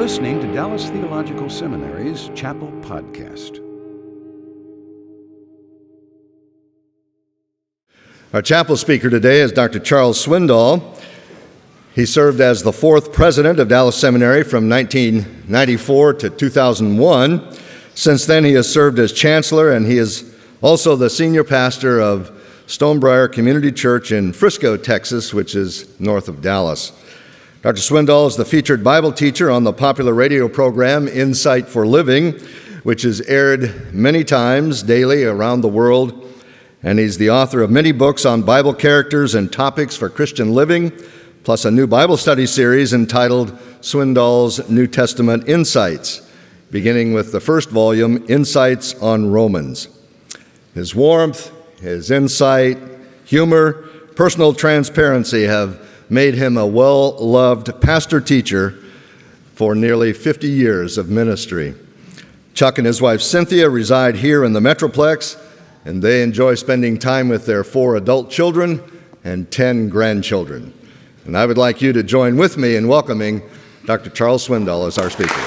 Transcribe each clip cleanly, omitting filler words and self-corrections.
listening to Dallas Theological Seminary's Chapel Podcast. Our chapel speaker today is Dr. Charles Swindoll. He served as the fourth president of Dallas Seminary from 1994 to 2001. Since then, he has served as chancellor, and he is also the senior pastor of Stonebriar Community Church in Frisco, Texas, which is north of Dallas. Dr. Swindoll is the featured Bible teacher on the popular radio program Insight for Living, which is aired many times daily around the world. And he's the author of many books on Bible characters and topics for Christian living, plus a new Bible study series entitled Swindoll's New Testament Insights, beginning with the first volume, Insights on Romans. His warmth, his insight, humor, personal transparency have made him a well-loved pastor-teacher for nearly 50 years of ministry. Chuck and his wife Cynthia reside here in the Metroplex, and they enjoy spending time with their 4 adult children and 10 grandchildren. And I would like you to join with me in welcoming Dr. Charles Swindoll as our speaker.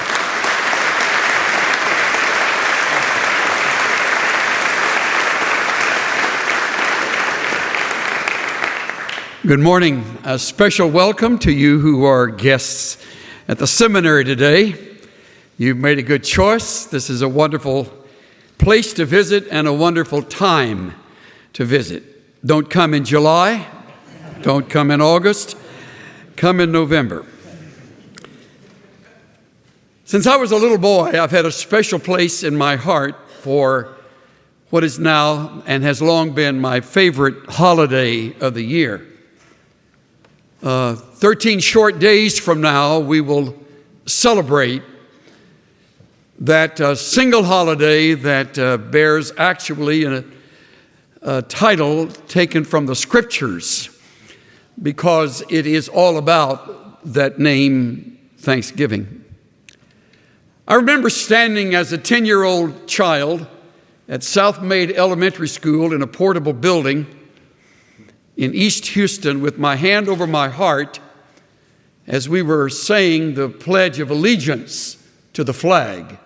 Good morning. A special welcome to you who are guests at the seminary today. You've made a good choice. This is a wonderful place to visit and a wonderful time to visit. Don't come in July. Don't come in August. Come in November. Since I was a little boy, I've had a special place in my heart for what is now and has long been my favorite holiday of the year. 13 short days from now, we will celebrate that single holiday that bears actually a title taken from the Scriptures, because it is all about that name, Thanksgiving. I remember standing as a 10-year-old child at South Maid Elementary School in a portable building in East Houston with my hand over my heart as we were saying the Pledge of Allegiance to the flag.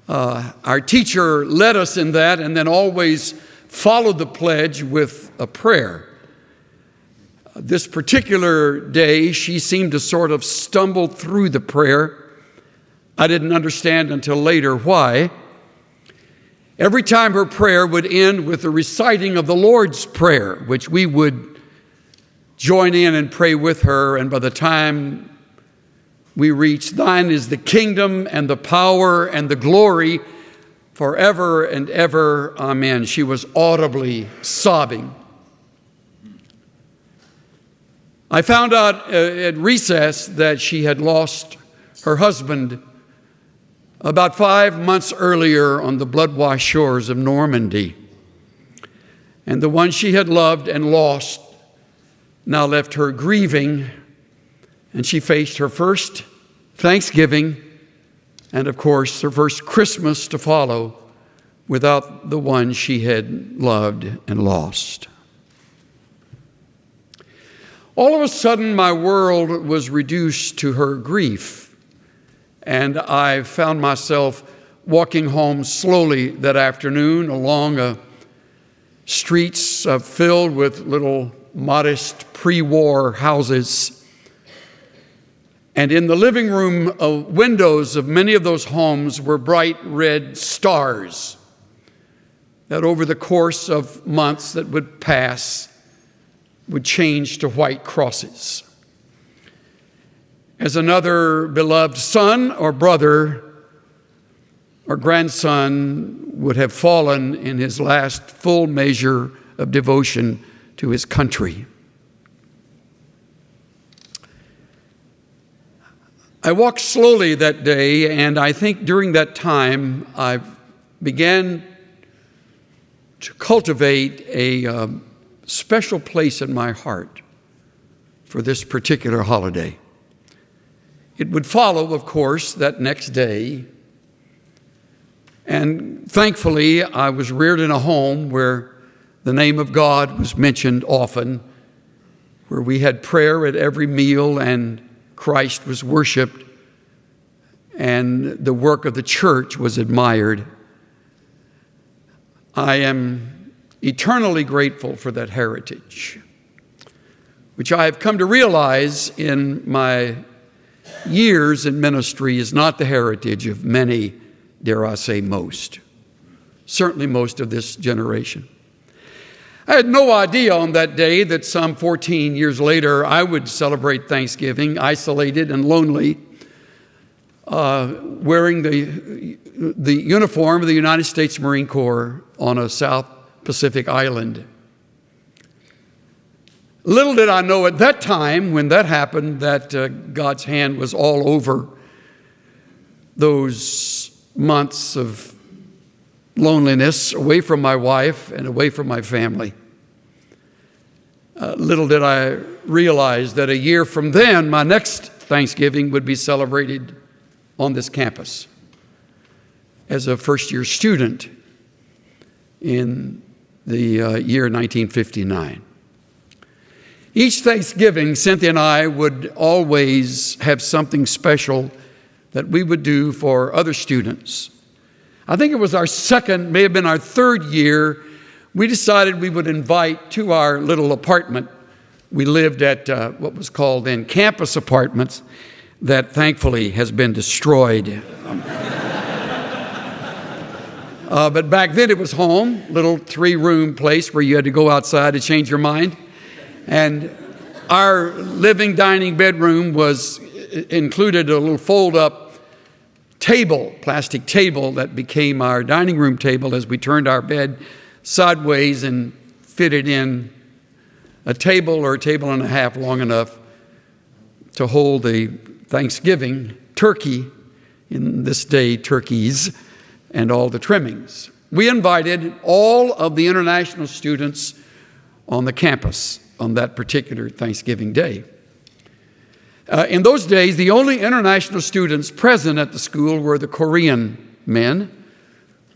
Our teacher led us in that and then always followed the pledge with a prayer. This particular day, she seemed to sort of stumble through the prayer. I didn't understand until later why. Every time her prayer would end with the reciting of the Lord's Prayer, which we would join in and pray with her, and by the time we reached, "Thine is the kingdom and the power and the glory forever and ever, amen," she was audibly sobbing. I found out at recess that she had lost her husband about 5 months earlier on the blood-washed shores of Normandy. And the one she had loved and lost now left her grieving, and she faced her first Thanksgiving and, of course, her first Christmas to follow without the one she had loved and lost. All of a sudden, my world was reduced to her grief, and I found myself walking home slowly that afternoon along streets filled with little modest pre-war houses. And in the living room windows of many of those homes were bright red stars that over the course of months that would pass would change to white crosses. As another beloved son or brother or grandson would have fallen in his last full measure of devotion to his country. I walked slowly that day, and I think during that time I began to cultivate a special place in my heart for this particular holiday. It would follow, of course, that next day. And thankfully, I was reared in a home where the name of God was mentioned often, where we had prayer at every meal and Christ was worshiped and the work of the church was admired. I am eternally grateful for that heritage, which I have come to realize in my years in ministry is not the heritage of many, dare I say most, certainly most of this generation. I had no idea on that day that some 14 years later I would celebrate Thanksgiving isolated and lonely, wearing the uniform of the United States Marine Corps on a South Pacific island. Little did I know at that time when that happened that God's hand was all over those months of loneliness, away from my wife and away from my family. Little did I realize that a year from then, my next Thanksgiving would be celebrated on this campus as a first-year student in the year 1959. Each Thanksgiving, Cynthia and I would always have something special that we would do for other students. I think it was our second, may have been our third year, we decided we would invite to our little apartment. We lived at what was called then campus apartments that thankfully has been destroyed. But back then it was home, little 3-room place where you had to go outside to change your mind. And our living, dining, bedroom included a little fold-up table, plastic table that became our dining room table as we turned our bed sideways and fitted in a table or a table and a half long enough to hold a Thanksgiving turkey, in this day turkeys, and all the trimmings. We invited all of the international students on the campus on that particular Thanksgiving day. In those days, the only international students present at the school were the Korean men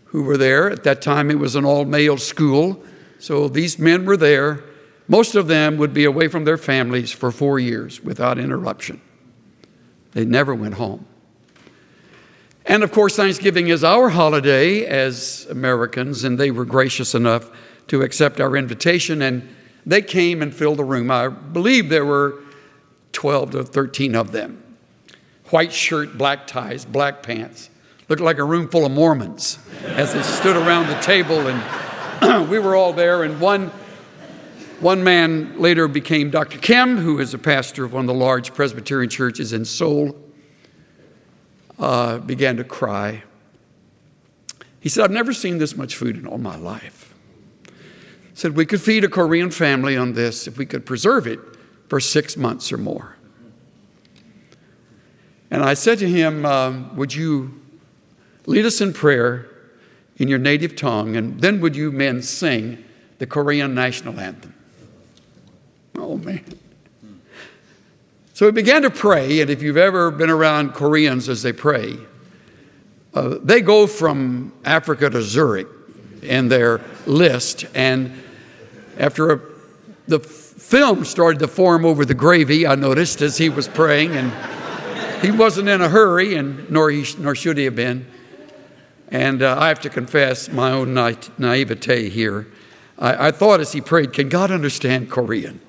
who were there. At that time, it was an all-male school, so these men were there. Most of them would be away from their families for 4 years without interruption. They never went home. And of course, Thanksgiving is our holiday as Americans, and they were gracious enough to accept our invitation, and they came and filled the room. I believe there were 12 to 13 of them. White shirt, black ties, black pants. Looked like a room full of Mormons as they stood around the table, and we were all there. And one man later became Dr. Kim, who is a pastor of one of the large Presbyterian churches in Seoul, began to cry. He said, "I've never seen this much food in all my life." He said, "We could feed a Korean family on this if we could preserve it for 6 months or more." And I said to him, "Would you lead us in prayer in your native tongue, and then would you men sing the Korean national anthem?" Oh, man. So we began to pray, and if you've ever been around Koreans as they pray, they go from Africa to Zurich in their list, and after the film started to form over the gravy, I noticed, as he was praying, and he wasn't in a hurry, and nor should he have been. And I have to confess my own naivete here. I thought as he prayed, can God understand Korean?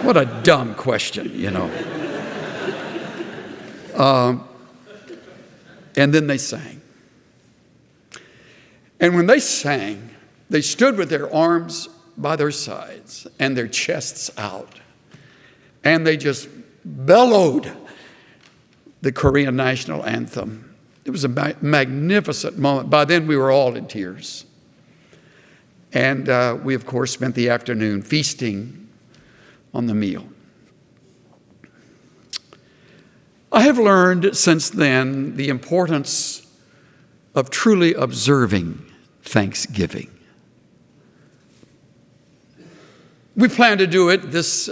What a dumb question, you know. And then they sang. And when they sang, they stood with their arms by their sides and their chests out. And they just bellowed the Korean national anthem. It was a magnificent moment. By then, we were all in tears. And we, of course, spent the afternoon feasting on the meal. I have learned since then the importance of truly observing Thanksgiving. We plan to do it this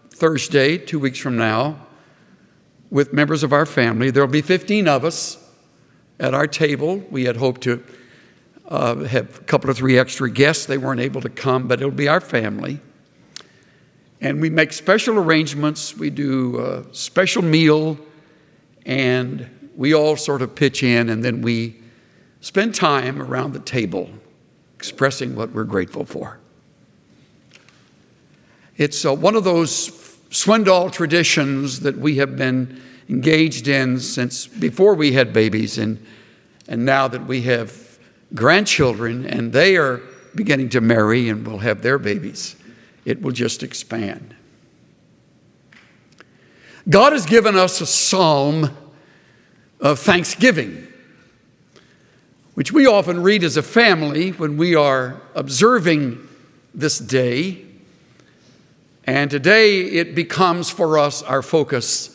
Thursday, 2 weeks from now, with members of our family. There will be 15 of us at our table. We had hoped to have a couple or 3 extra guests. They weren't able to come, but it'll be our family. And we make special arrangements. We do a special meal, and we all sort of pitch in, and then we spend time around the table expressing what we're grateful for. It's one of those Swindoll traditions that we have been engaged in since before we had babies, and now that we have grandchildren and they are beginning to marry and will have their babies, it will just expand. God has given us a psalm of thanksgiving, which we often read as a family when we are observing this day. And today it becomes for us our focus.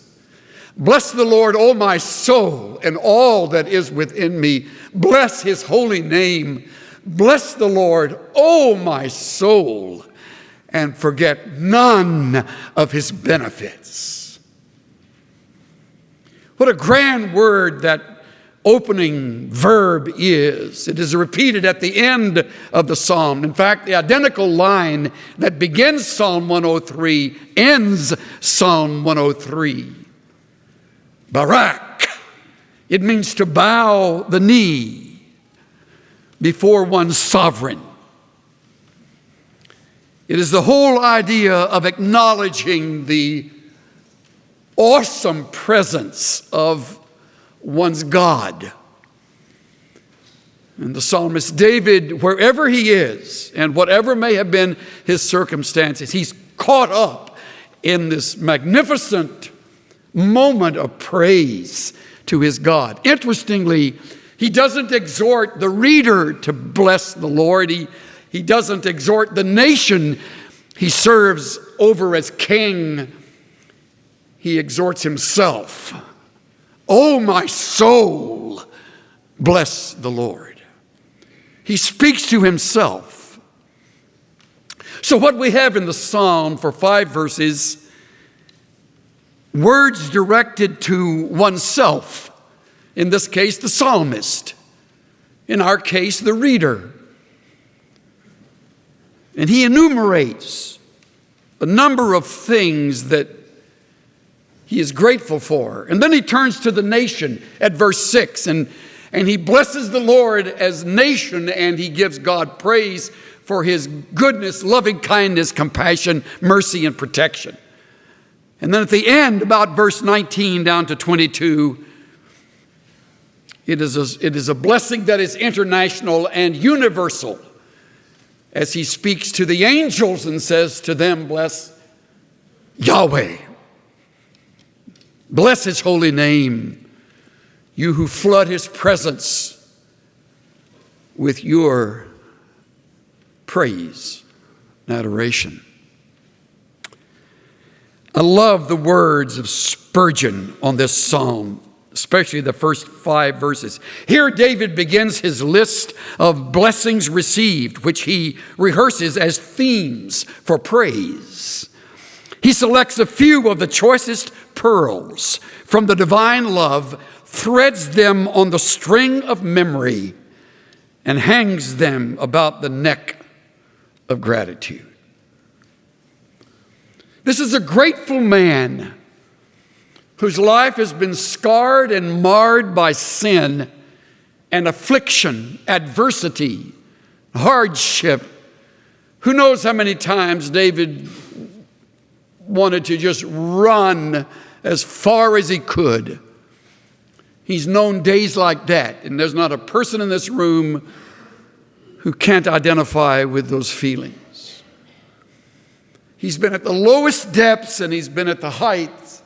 Bless the Lord, O my soul, and all that is within me. Bless his holy name. Bless the Lord, O my soul, and forget none of his benefits. What a grand word that opening verb is. It is repeated at the end of the psalm. In fact, the identical line that begins Psalm 103 ends Psalm 103. Barak. It means to bow the knee before one's sovereign. It is the whole idea of acknowledging the awesome presence of one's God. And the psalmist David, wherever he is and whatever may have been his circumstances, he's caught up in this magnificent moment of praise to his God. Interestingly, he doesn't exhort the reader to bless the Lord. He doesn't exhort the nation he serves over as king. He exhorts himself. Oh, my soul, bless the Lord. He speaks to himself. So what we have in the psalm for 5 verses, words directed to oneself. In this case, the psalmist. In our case, the reader. And he enumerates a number of things that he is grateful for. And then he turns to the nation at verse 6, and he blesses the Lord as nation, and he gives God praise for his goodness, loving kindness, compassion, mercy, and protection. And then at the end, about verse 19 down to 22, it is a blessing that is international and universal, as he speaks to the angels and says to them, bless Yahweh. Bless his holy name, you who flood his presence with your praise and adoration. I love the words of Spurgeon on this psalm, especially the first 5 verses. Here David begins his list of blessings received, which he rehearses as themes for praise. He selects a few of the choicest pearls from the divine love, threads them on the string of memory, and hangs them about the neck of gratitude. This is a grateful man whose life has been scarred and marred by sin and affliction, adversity, hardship. Who knows how many times David wanted to just run as far as he could. He's known days like that, and there's not a person in this room who can't identify with those feelings. He's been at the lowest depths and he's been at the heights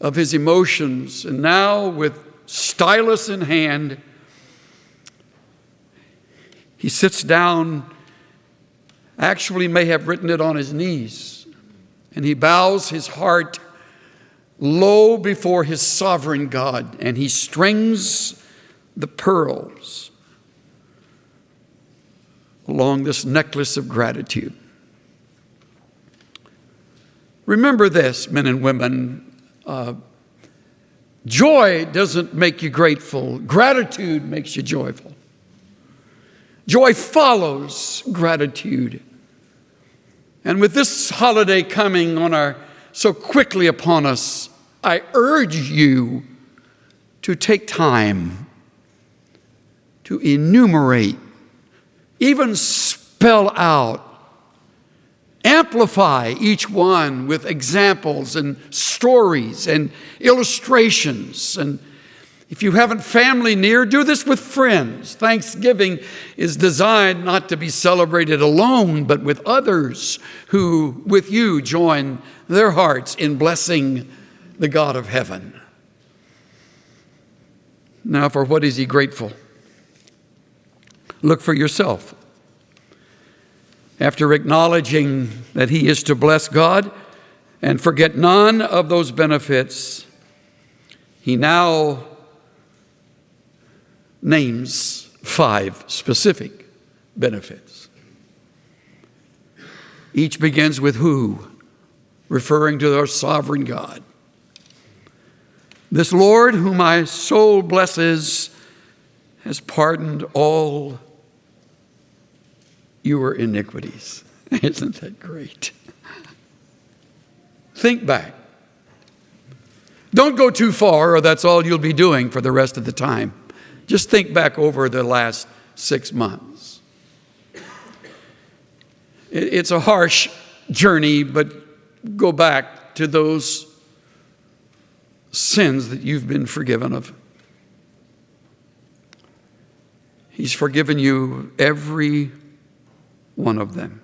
of his emotions, and now with stylus in hand, he sits down, actually may have written it on his knees, and he bows his heart low before his sovereign God, and he strings the pearls along this necklace of gratitude. Remember this, men and women, joy doesn't make you grateful. Gratitude makes you joyful. Joy follows gratitude. And with this holiday coming so quickly upon us, I urge you to take time to enumerate, even spell out, amplify each one with examples and stories and illustrations. And if you haven't family near, do this with friends. Thanksgiving is designed not to be celebrated alone, but with others who, with you, join their hearts in blessing the God of heaven. Now, for what is he grateful? Look for yourself. After acknowledging that he is to bless God and forget none of those benefits, he now names 5 specific benefits. Each begins with who, referring to our sovereign God. This Lord, whom my soul blesses, has pardoned all your iniquities. Isn't that great? Think back. Don't go too far, or that's all you'll be doing for the rest of the time. Just think back over the last 6 months. It's a harsh journey, but go back to those sins that you've been forgiven of. He's forgiven you every one of them.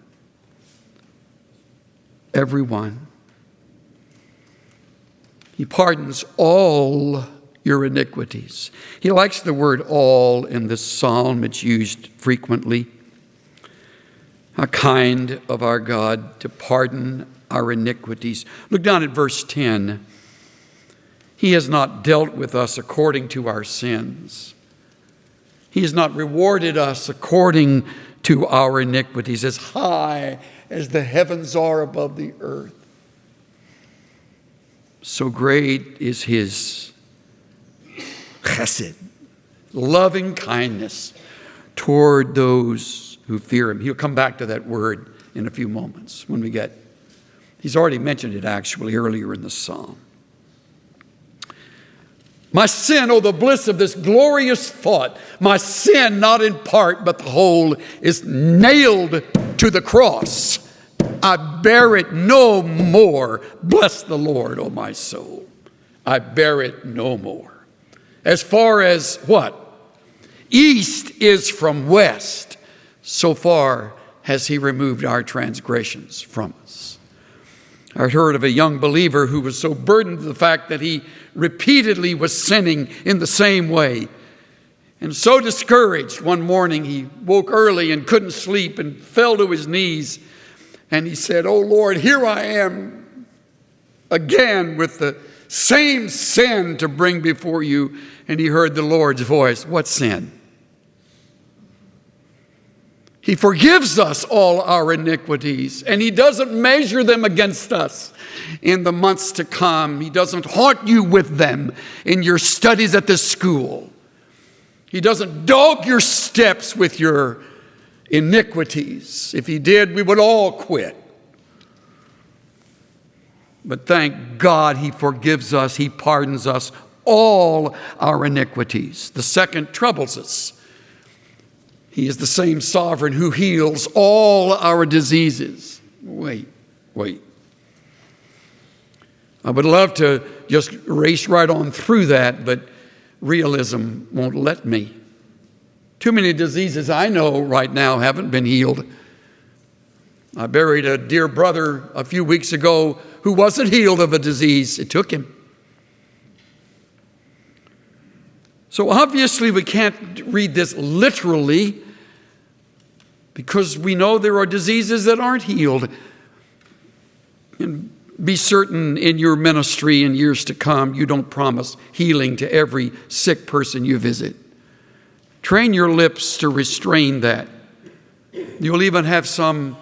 Every one. He pardons all your iniquities. He likes the word all in this psalm. It's used frequently. How kind of our God to pardon our iniquities. Look down at verse 10. He has not dealt with us according to our sins. He has not rewarded us according to our iniquities, as high as the heavens are above the earth. So great is his chesed, loving kindness toward those who fear him. He'll come back to that word in a few moments when we get, he's already mentioned it actually earlier in the psalm. My sin, oh, the bliss of this glorious thought. My sin, not in part, but the whole, is nailed to the cross. I bear it no more. Bless the Lord, oh my soul. I bear it no more. As far as what? East is from west, so far has he removed our transgressions from us. I heard of a young believer who was so burdened with the fact that he repeatedly was sinning in the same way. And so discouraged, one morning he woke early and couldn't sleep and fell to his knees. And he said, "Oh Lord, here I am again with the same sin to bring before you." And he heard the Lord's voice. What sin? He forgives us all our iniquities, and he doesn't measure them against us in the months to come. He doesn't haunt you with them in your studies at the school. He doesn't dog your steps with your iniquities. If he did, we would all quit. But thank God he forgives us, he pardons us all our iniquities. The second troubles us. He is the same sovereign who heals all our diseases. Wait. I would love to just race right on through that, but realism won't let me. Too many diseases I know right now haven't been healed. I buried a dear brother a few weeks ago who wasn't healed of a disease. It took him. So obviously we can't read this literally, because we know there are diseases that aren't healed. And be certain in your ministry in years to come, you don't promise healing to every sick person you visit. Train your lips to restrain that. You'll even have some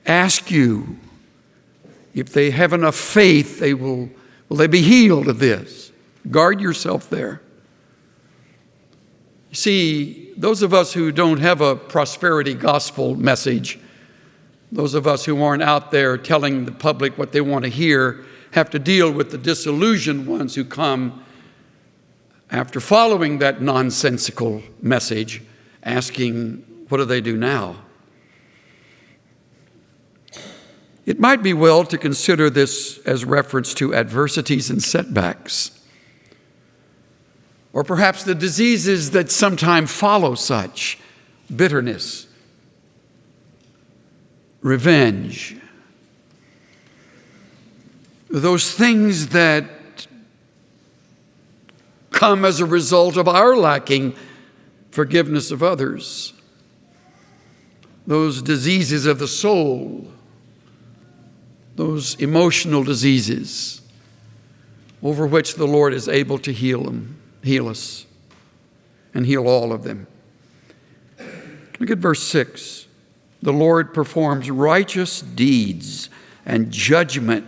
ask you if they have enough faith, will they be healed of this? Guard yourself there. You see, those of us who don't have a prosperity gospel message, those of us who aren't out there telling the public what they want to hear, have to deal with the disillusioned ones who come after following that nonsensical message, asking, what do they do now? It might be well to consider this as reference to adversities and setbacks, or perhaps the diseases that sometimes follow such: bitterness, revenge, those things that come as a result of our lacking forgiveness of others, those diseases of the soul, those emotional diseases over which the Lord is able to heal us, and heal all of them. Look at verse 6. The Lord performs righteous deeds and judgment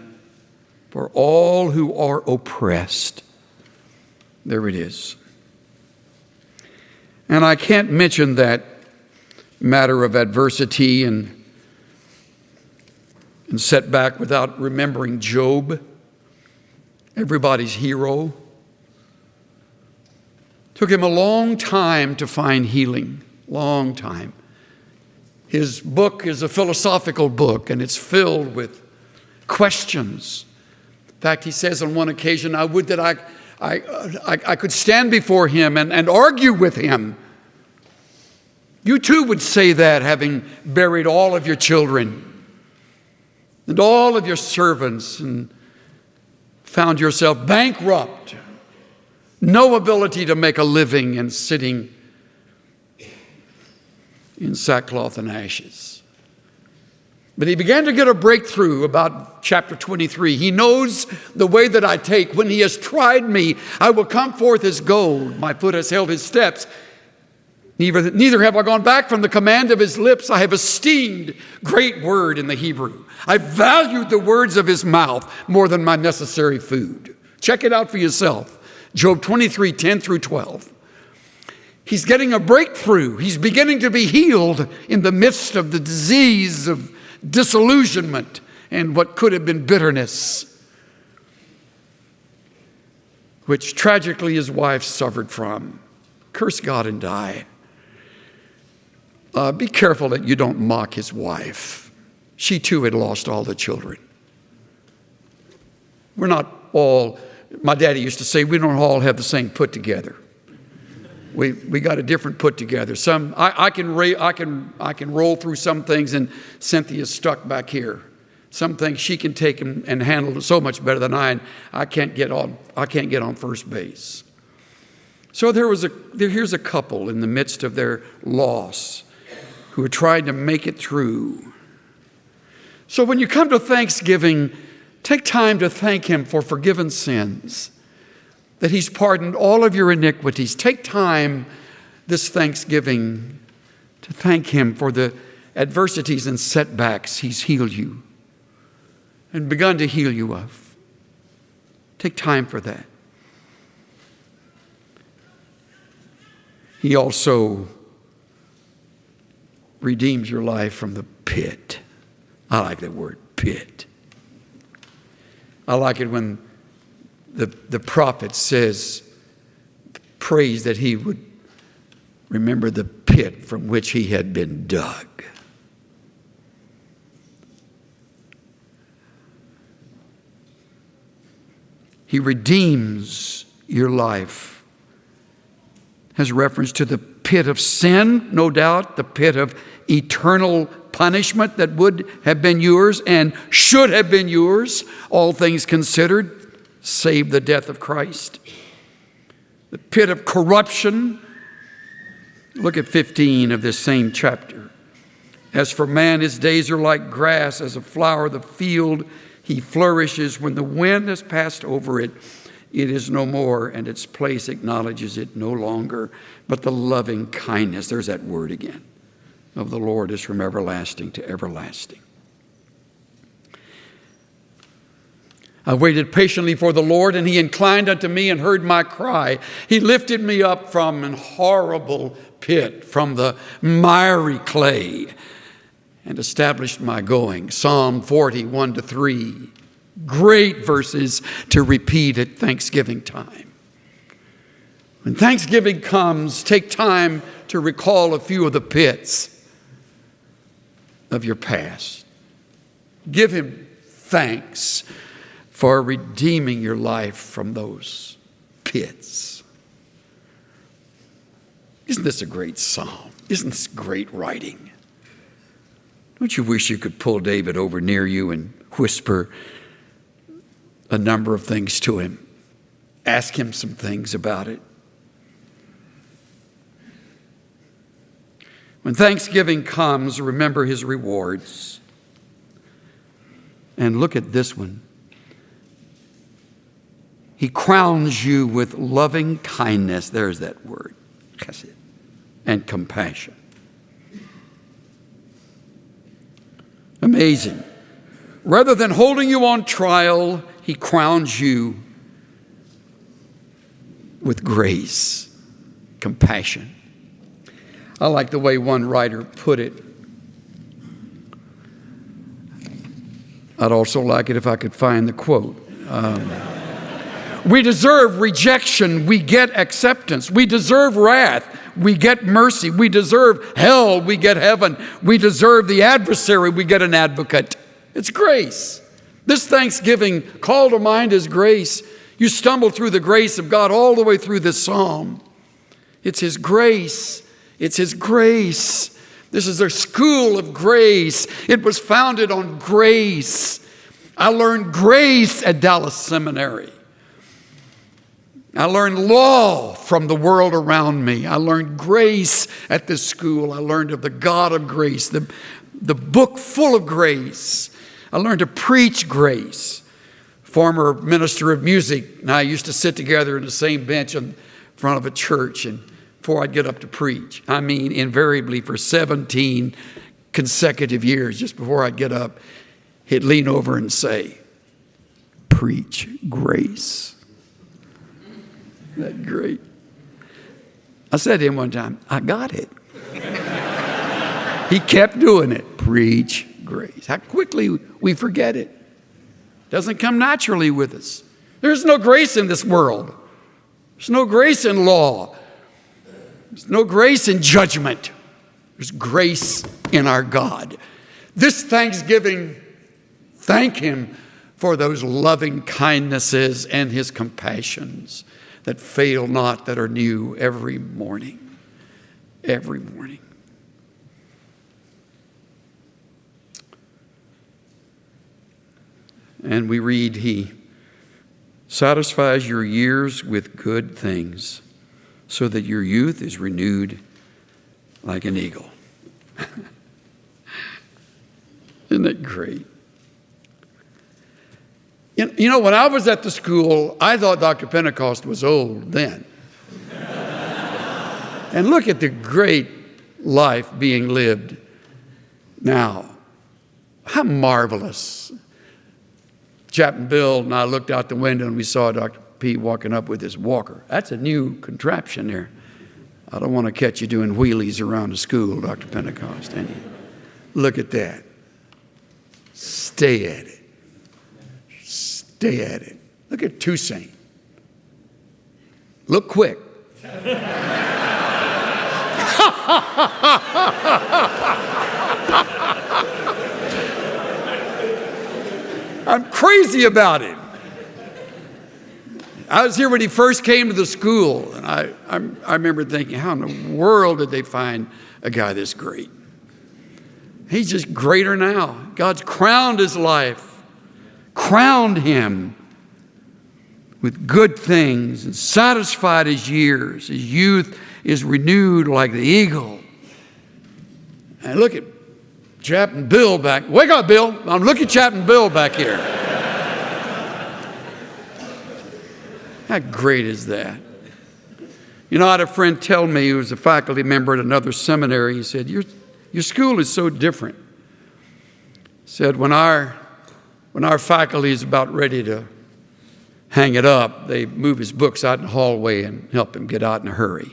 for all who are oppressed. There it is. And I can't mention that matter of adversity and setback without remembering Job, everybody's hero. Took him a long time to find healing, long time. His book is a philosophical book, and it's filled with questions. In fact, he says on one occasion, I would that I could stand before him and argue with him. You too would say that, having buried all of your children and all of your servants and found yourself bankrupt, no ability to make a living, and sitting in sackcloth and ashes. But he began to get a breakthrough about chapter 23. He knows the way that I take. When he has tried me, I will come forth as gold. My foot has held his steps. Neither have I gone back from the command of his lips. I have esteemed great word in the Hebrew. I valued the words of his mouth more than my necessary food. Check it out for yourself. Job 23, 10 through 12. He's getting a breakthrough. He's beginning to be healed in the midst of the disease of disillusionment and what could have been bitterness, which tragically his wife suffered from. Curse God and die. Be careful that you don't mock his wife. She too had lost all the children. We're not all, my daddy used to say, we don't all have the same put together. We got a different put together. Some I can roll through some things, and Cynthia's stuck back here. Some things she can take and handle so much better than I, and I can't get on first base. So here's a couple in the midst of their loss who are trying to make it through. So when you come to Thanksgiving, take time to thank him for forgiven sins, that he's pardoned all of your iniquities. Take time this Thanksgiving to thank him for the adversities and setbacks he's healed you and begun to heal you of. Take time for that. He also redeems your life from the pit. I like that word, pit. I like it when the prophet prays that he would remember the pit from which he had been dug. He redeems your life. Has reference to the pit of sin, no doubt, the pit of eternal punishment that would have been yours and should have been yours, all things considered, save the death of Christ. The pit of corruption. Look at 15 of this same chapter. As for man, his days are like grass, as a flower of the field. He flourishes when the wind has passed over it. It is no more, and its place acknowledges it no longer. But the loving kindness, there's that word again, of the Lord is from everlasting to everlasting. I waited patiently for the Lord, and he inclined unto me and heard my cry. He lifted me up from an horrible pit, from the miry clay, and established my going. Psalm 40, 1-3. Great verses to repeat at Thanksgiving time. When Thanksgiving comes, take time to recall a few of the pits of your past. Give Him thanks for redeeming your life from those pits. Isn't this a great psalm? Isn't this great writing? Don't you wish you could pull David over near you and whisper a number of things to him? Ask him some things about it. When Thanksgiving comes, remember His rewards. And look at this one. He crowns you with loving kindness. There's that word. Chesed. And compassion. Amazing. Rather than holding you on trial, He crowns you with grace, compassion. I like the way one writer put it. I'd also like it if I could find the quote. We deserve rejection, we get acceptance. We deserve wrath, we get mercy. We deserve hell, we get heaven. We deserve the adversary, we get an advocate. It's grace. This Thanksgiving, call to mind His grace. You stumble through the grace of God all the way through this psalm. It's His grace. It's His grace. This is their school of grace. It was founded on grace. I learned grace at Dallas Seminary. I learned law from the world around me. I learned grace at this school. I learned of the God of grace, the book full of grace. I learned to preach grace. Former minister of music and I used to sit together in the same bench in front of a church and before I'd get up to preach. I mean, invariably for 17 consecutive years, just before I'd get up, he'd lean over and say, "Preach grace." Isn't that great? I said to him one time, "I got it." He kept doing it. Preach grace. How quickly we forget it. Doesn't come naturally with us. There's no grace in this world. There's no grace in law. There's no grace in judgment. There's grace in our God. This Thanksgiving, thank Him for those loving kindnesses and His compassions that fail not, that are new every morning. Every morning. And we read, He satisfies your years with good things, so that your youth is renewed like an eagle. Isn't that great? You know, when I was at the school, I thought Dr. Pentecost was old then. And look at the great life being lived now. How marvelous. Chaplain Bill and I looked out the window and we saw Dr. P walking up with his walker. That's a new contraption there. I don't want to catch you doing wheelies around the school, Dr. Pentecost. And look at that. Stay at it. Stay at it. Look at Toussaint. Look quick. I'm crazy about him. I was here when he first came to the school, and I remember thinking, how in the world did they find a guy this great? He's just greater now. God's crowned his life, crowned him with good things and satisfied his years. His youth is renewed like the eagle. And look at Chaplain Bill back. Wake up, Bill. Look at Chaplain Bill back here. How great is that? You know, I had a friend tell me, who was a faculty member at another seminary, he said, your school is so different. He said, when our faculty is about ready to hang it up, they move his books out in the hallway and help him get out in a hurry.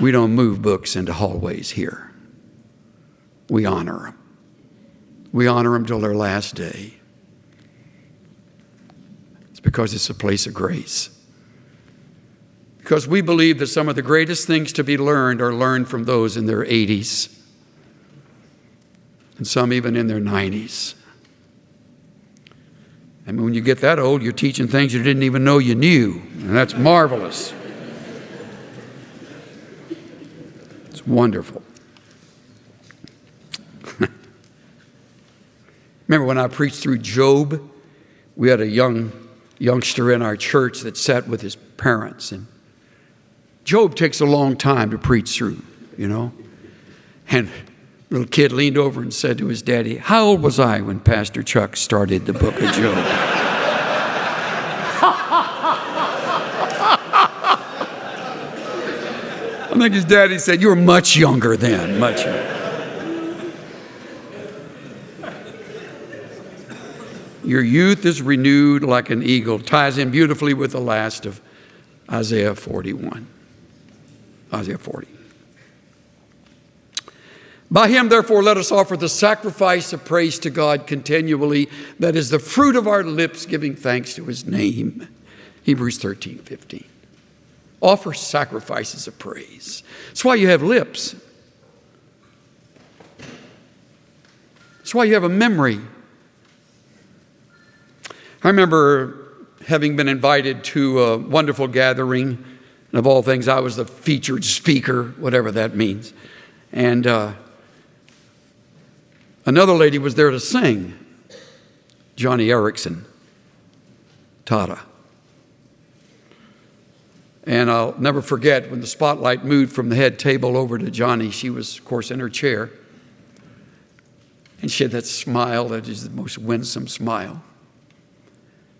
We don't move books into hallways here. We honor them. We honor them till their last day. It's because it's a place of grace. because we believe that some of the greatest things to be learned are learned from those in their 80s, and some even in their 90s. I mean, when you get that old, you're teaching things you didn't even know you knew, and that's marvelous. It's wonderful. Remember when I preached through Job? We had a youngster in our church that sat with his parents, and Job takes a long time to preach through, you know. And the little kid leaned over and said to his daddy, "How old was I when Pastor Chuck started the book of Job?" I think his daddy said, "You were much younger then, much younger." Your youth is renewed like an eagle. Ties in beautifully with the last of Isaiah 41. Isaiah 40. By him, therefore, let us offer the sacrifice of praise to God continually. That is the fruit of our lips, giving thanks to his name. Hebrews 13:15. Offer sacrifices of praise. That's why you have lips. That's why you have a memory. I remember having been invited to a wonderful gathering, and of all things, I was the featured speaker, whatever that means. And another lady was there to sing, Johnny Erickson, Tata. And I'll never forget when the spotlight moved from the head table over to Johnny. She was, of course, in her chair. And she had that smile that is the most winsome smile.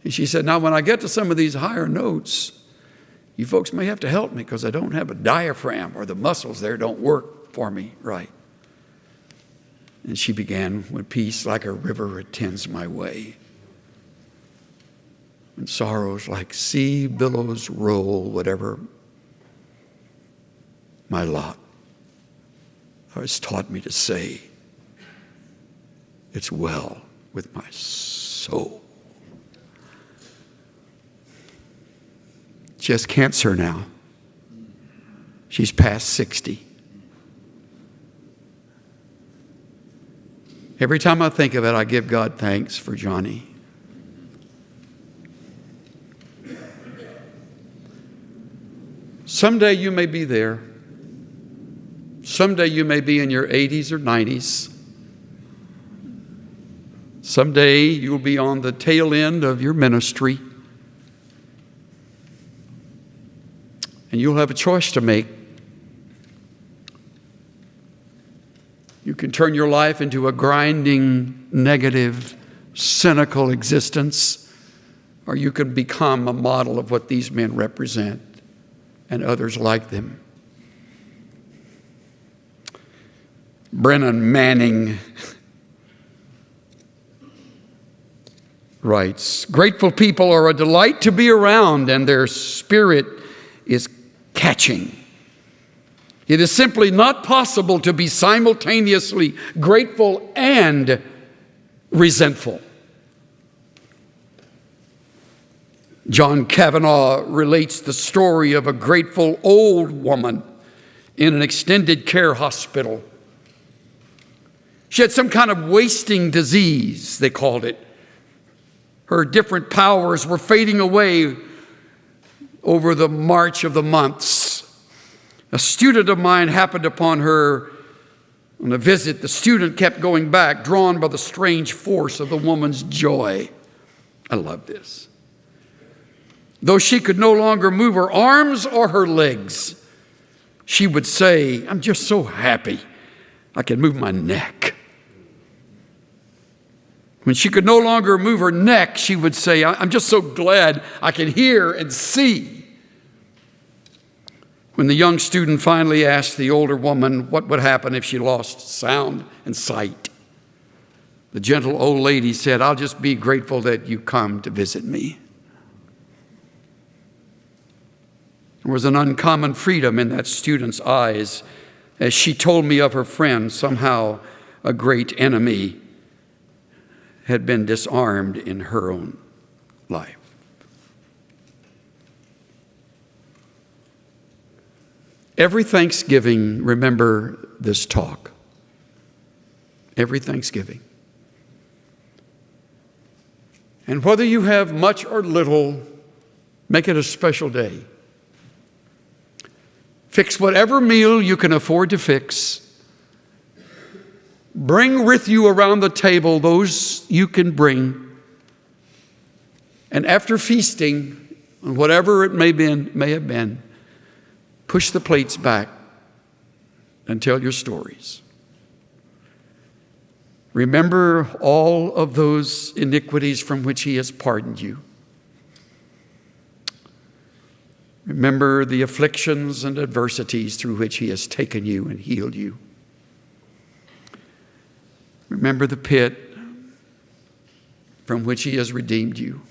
And she said, "Now, when I get to some of these higher notes, you folks may have to help me because I don't have a diaphragm, or the muscles there don't work for me right." And she began, "When peace like a river attends my way, when sorrows like sea billows roll, whatever my lot has taught me to say, it's well with my soul." She has cancer now. She's past 60. Every time I think of it, I give God thanks for Johnny. Someday you may be there. Someday you may be in your 80s or 90s. Someday you'll be on the tail end of your ministry. And you'll have a choice to make. You can turn your life into a grinding, negative, cynical existence, or you can become a model of what these men represent and others like them. Brennan Manning writes, "Grateful people are a delight to be around, and their spirit is catching. It is simply not possible to be simultaneously grateful and resentful." John Kavanaugh relates the story of a grateful old woman in an extended care hospital. She had some kind of wasting disease, they called it. Her different powers were fading away over the march of the months. A student of mine happened upon her on a visit. The student kept going back, drawn by the strange force of the woman's joy. I love this. Though she could no longer move her arms or her legs, she would say, "I'm just so happy I can move my neck." When she could no longer move her neck, she would say, "I'm just so glad I can hear and see." When the young student finally asked the older woman what would happen if she lost sound and sight, the gentle old lady said, "I'll just be grateful that you come to visit me." There was an uncommon freedom in that student's eyes as she told me of her friend. Somehow a great enemy had been disarmed in her own life. Every Thanksgiving, remember this talk. Every Thanksgiving. And whether you have much or little, make it a special day. Fix whatever meal you can afford to fix. Bring with you around the table those you can bring. And after feasting, whatever it may have been, push the plates back and tell your stories. Remember all of those iniquities from which he has pardoned you. Remember the afflictions and adversities through which he has taken you and healed you. Remember the pit from which he has redeemed you.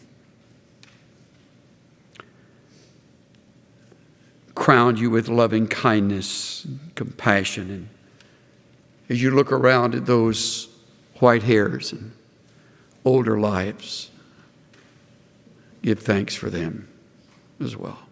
Crowned you with loving kindness and compassion. And as you look around at those white hairs and older lives, give thanks for them as well.